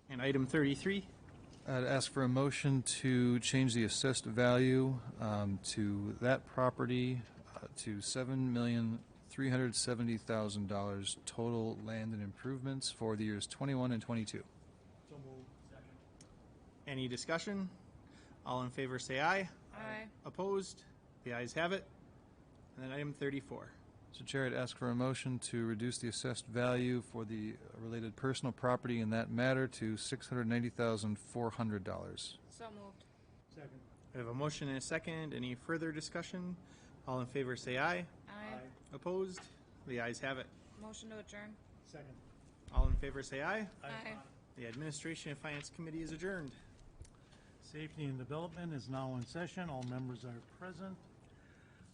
And item 33. I'd ask for a motion to change the assessed value to that property to $7,370,000 total land and improvements for the years 21 and 22. So moved. Second. Any discussion? All in favor say aye. Aye. Opposed? The ayes have it. And then item 34. So Chair, I'd ask for a motion to reduce the assessed value for the related personal property in that matter to $690,400. So moved. Second. We have a motion and a second. Any further discussion? All in favor say aye. Aye. Opposed? The ayes have it. Motion to adjourn. Second. All in favor say aye. Aye. The Administration and Finance Committee is adjourned. Safety and Development is now in session. All members are present.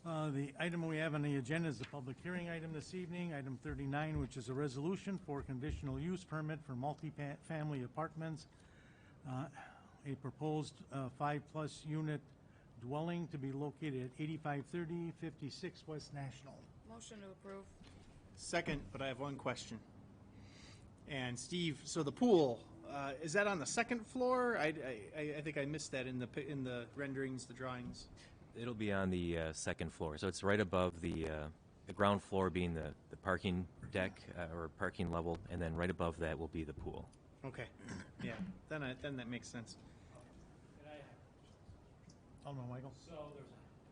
The item we have on the agenda is the public hearing item this evening, item 39, which is a resolution for conditional use permit for multi-family apartments, a proposed 5-plus unit dwelling to be located at 8530 56 West National. Motion to approve. Second, but I have one question. And Steve, so the pool, is that on the second floor? I think I missed that in the renderings, the drawings. It'll be on the second floor, so it's right above the ground floor being the parking deck or parking level, and then right above that will be the pool. Okay, yeah, then that makes sense. Alderman Weigel. So there's a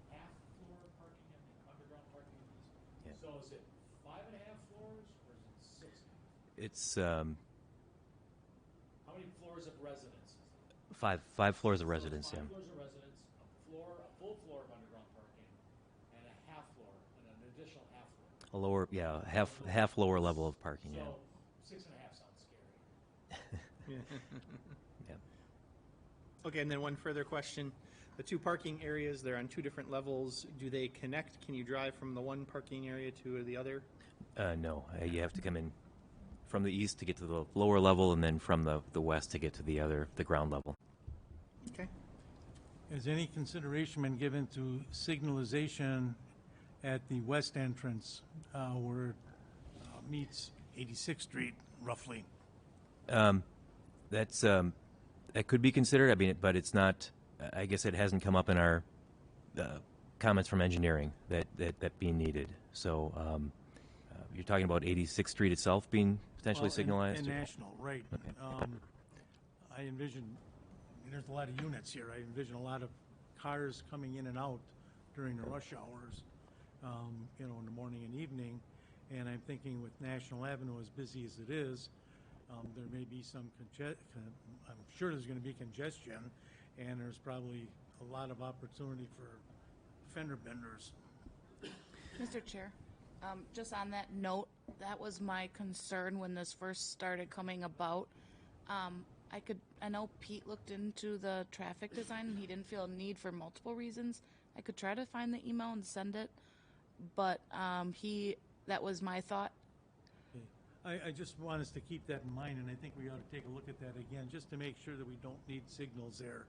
half floor parking and underground parking. Yeah. So is it 5.5 floors or is it 6? It's How many floors of residence is it? five floors of residence. So Yeah. it's 5 floors of residence, a full floor of underground parking, and a half floor, and an additional half floor. A lower, yeah, half lower level of parking. Yeah. So 6.5 sounds scary. Yeah. Okay, and then one further question. The two parking areas, they're on two different levels. Do they connect? Can you drive from the one parking area to the other? No, you have to come in from the east to get to the lower level, and then from the west to get to the ground level. Okay. Has any consideration been given to signalization at the west entrance where it meets 86th Street, roughly? That's that could be considered. I mean, but it's not. I guess it hasn't come up in our comments from engineering that being needed. So you're talking about 86th Street itself being potentially signalized? And National, right. Okay. I envision, there's a lot of units here. I envision a lot of cars coming in and out during the rush hours, in the morning and evening. And I'm thinking with National Avenue as busy as it is, there may be some I'm sure there's going to be congestion, and there's probably a lot of opportunity for fender benders. Mr. Chair, just on that note, that was my concern when this first started coming about. I know Pete looked into the traffic design, and he didn't feel a need for multiple reasons. I could try to find the email and send it, but that was my thought. I just want us to keep that in mind, and I think we ought to take a look at that again, just to make sure that we don't need signals there.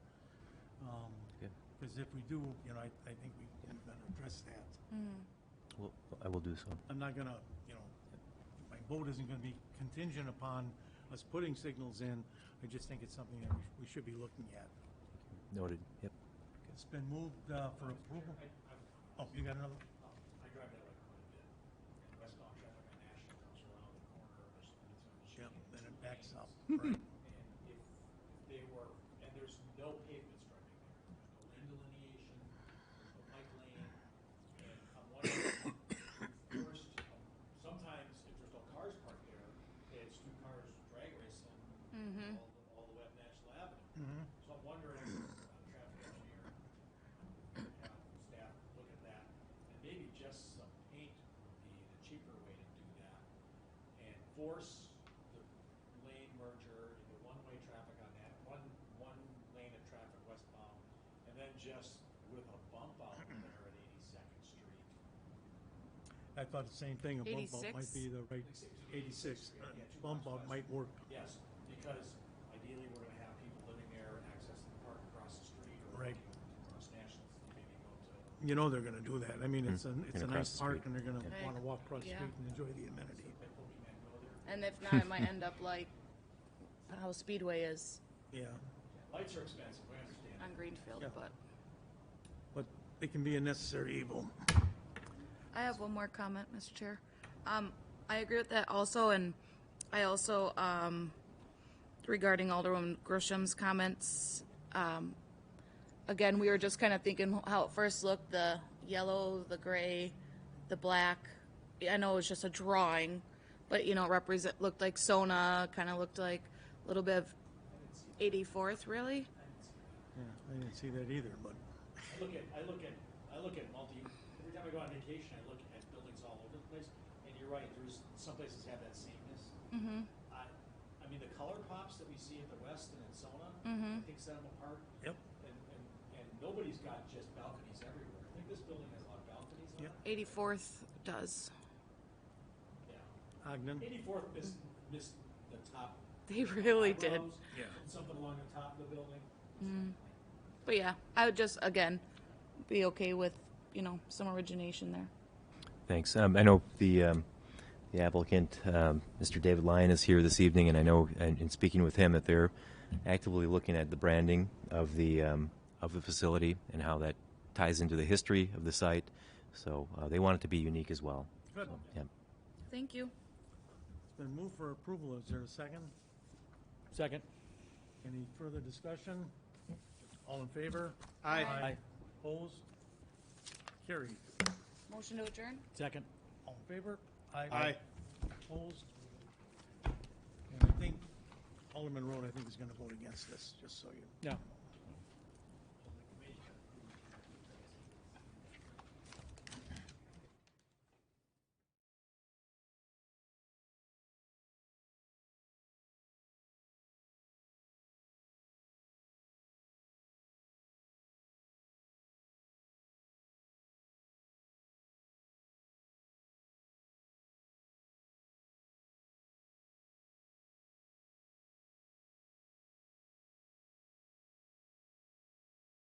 Because if we do, I think we better address that. Well, I will do so. I'm not gonna, my vote isn't gonna be contingent upon us putting signals in. I just think it's something that we should be looking at. Noted. Yep. It's been moved for approval. Oh, you got another? I drive that way quite a bit. And westbound traffic on National comes around the corner of the Yep, then it backs up. Right. And if they were, and there's no pavement striping there, there's no lane delineation, there's no bike lane, and I'm wondering, first, sometimes if there's no cars parked there, it's two cars drag racing all the way up National Avenue. So I'm wondering, traffic engineer, have staff look at that, and maybe just some paint would be the cheaper way to do that, and force the lane merger into one-way traffic on that, one lane of traffic westbound, and then just with a bump out there at 82nd Street. I thought the same thing. A bump out 86? might be the right, 86. Bump out might work. Yes, because ideally we're gonna have people living there and access the park across the street or Right. across National, maybe go to. They're gonna do that. I mean, it's a across nice the park, street. and they're gonna Yeah. wanna walk across the Yeah. street and enjoy the amenity. And if not, it might end up like how Speedway is Yeah, Lights are expensive, we understand. on Greenfield, Yeah. but they can be a necessary evil. I have one more comment, Mr. Chair. I agree with that also, and I also, regarding Alderwoman Grisham's comments, again, we were just kind of thinking how it first looked, the yellow, the gray, the black. I know it was just a drawing, but, you know, looked like Sona, kind of looked like a little bit of 84th, really? Yeah, I didn't see that either, but, I look at every time I go on vacation, I look at buildings all over the place, and you're right, some places have that sameness. Mm-hmm. I mean, the color pops that we see at the West and at Sona, Mm-hmm. I think set them apart. yep, And nobody's got just balconies everywhere. I think this building has a lot of balconies on Yep. it. 84th does. Yeah. Ogden, 84th missed the top. They really did. eyebrows, Yeah. Something along the top of the building. But yeah, I would just, again, be okay with, you know, some origination there. Thanks. I know the applicant, Mr. David Lyon, is here this evening, and I know, in speaking with him, that they're actively looking at the branding of the facility and how that ties into the history of the site. So they want it to be unique as well. good. So, yeah. Thank you. It's been moved for approval. Is there a second? Second. Any further discussion? All in favor? Aye. Opposed? Carried. Motion to adjourn? Second. All in favor? Aye. Opposed? And I think Alderman Road, I think, is going to vote against this, just so you Yeah. know.